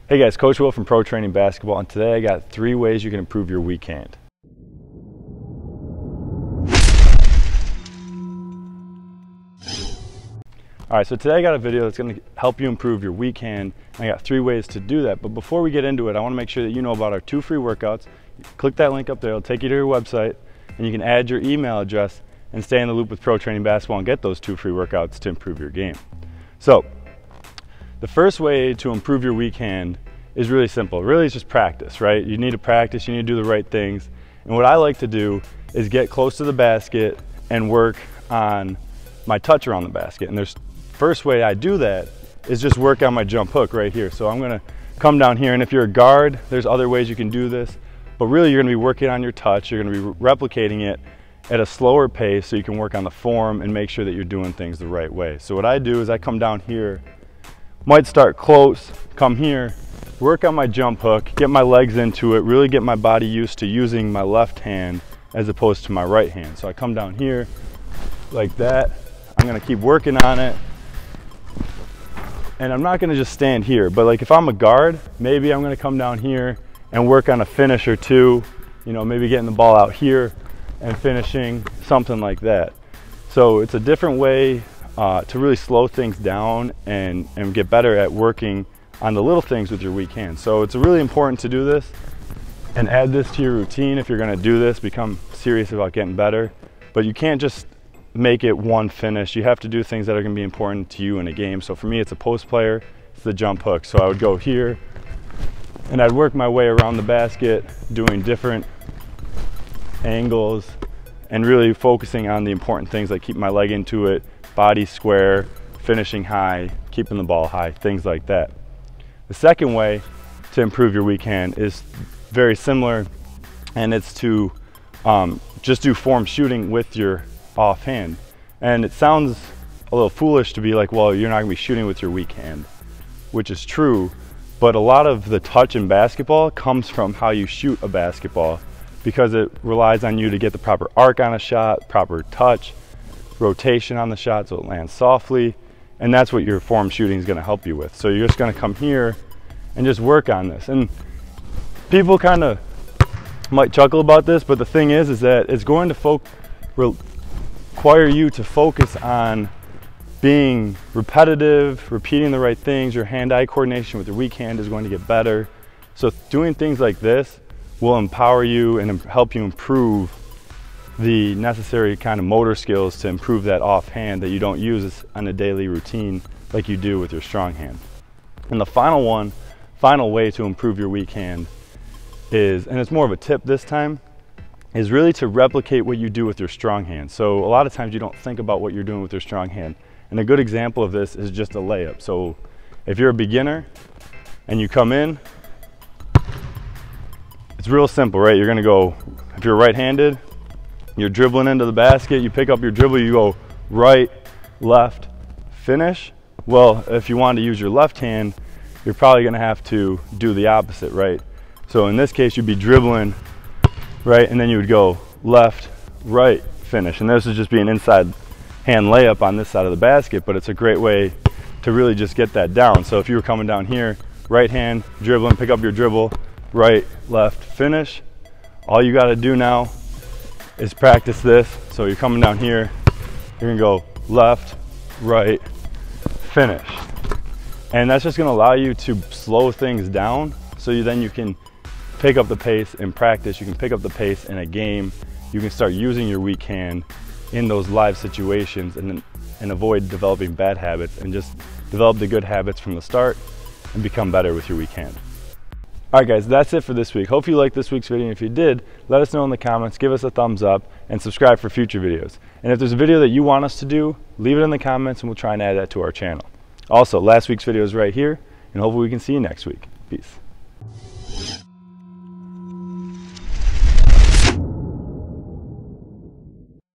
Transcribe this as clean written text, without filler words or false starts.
Hey guys, Coach Will from Pro Training Basketball, and today I got 3 ways you can improve your weak hand. Alright, so today I got a video that's going to help you improve your weak hand. I got 3 ways to do that, but before we get into it, I want to make sure that you know about our 2 free workouts. Click that link up there, it'll take you to your website, and you can add your email address and stay in the loop with Pro Training Basketball and get those 2 free workouts to improve your game. So, the first way to improve your weak hand is really simple. Really, it's just practice, right? You need to practice, you need to do the right things. And what I like to do is get close to the basket and work on my touch around the basket. And the first way I do that is just work on my jump hook right here. So I'm gonna come down here, and if you're a guard, there's other ways you can do this. But really, you're gonna be working on your touch. You're gonna be replicating it at a slower pace so you can work on the form and make sure that you're doing things the right way. So what I do is I come down here, might start close, come here, work on my jump hook, get my legs into it, really get my body used to using my left hand as opposed to my right hand. So I come down here like that. I'm gonna keep working on it. And I'm not gonna just stand here, but like if I'm a guard, maybe I'm gonna come down here and work on a finish or two, you know, maybe getting the ball out here and finishing, something like that. So it's a different way to really slow things down and get better at working on the little things with your weak hand. So it's really important to do this and add this to your routine. If you're gonna do this, become serious about getting better. But you can't just make it one finish. You have to do things that are gonna be important to you in a game. So for me, it's a post player, it's the jump hook. So I would go here and I'd work my way around the basket, doing different angles and really focusing on the important things like keeping my leg into it, body square, finishing high, keeping the ball high, things like that. The second way to improve your weak hand is very similar, and it's to just do form shooting with your offhand. And it sounds a little foolish to be like, well, you're not gonna be shooting with your weak hand, which is true, but a lot of the touch in basketball comes from how you shoot a basketball, because it relies on you to get the proper arc on a shot, proper touch, rotation on the shot so it lands softly, and that's what your form shooting is going to help you with. So you're just going to come here and just work on this. And people kind of might chuckle about this, but the thing is that it's going to require you to focus on being repetitive, repeating the right things. Your hand-eye coordination with your weak hand is going to get better. So doing things like this will empower you and help you improve the necessary kind of motor skills to improve that offhand that you don't use on a daily routine like you do with your strong hand. And the final way to improve your weak hand is, and it's more of a tip this time, is really to replicate what you do with your strong hand. So a lot of times you don't think about what you're doing with your strong hand. And a good example of this is just a layup. So if you're a beginner and you come in, it's real simple, right? You're gonna go, if you're right-handed, you're dribbling into the basket, you pick up your dribble, you go right, left, finish. Well, if you want to use your left hand, you're probably gonna have to do the opposite, right? So in this case, you'd be dribbling, right, and then you would go left, right, finish. And this is just be an inside hand layup on this side of the basket, but it's a great way to really just get that down. So if you were coming down here, right hand, dribbling, pick up your dribble, right, left, finish. All you gotta do now is practice this. So you're coming down here, you're gonna go left, right, finish. And that's just gonna allow you to slow things down so then you can pick up the pace in practice. You can pick up the pace in a game. You can start using your weak hand in those live situations and avoid developing bad habits and just develop the good habits from the start and become better with your weak hand. All right guys, that's it for this week. Hope you liked this week's video. And if you did, let us know in the comments, give us a thumbs up, and subscribe for future videos. And if there's a video that you want us to do, leave it in the comments and we'll try and add that to our channel. Also, last week's video is right here, and hopefully we can see you next week. Peace.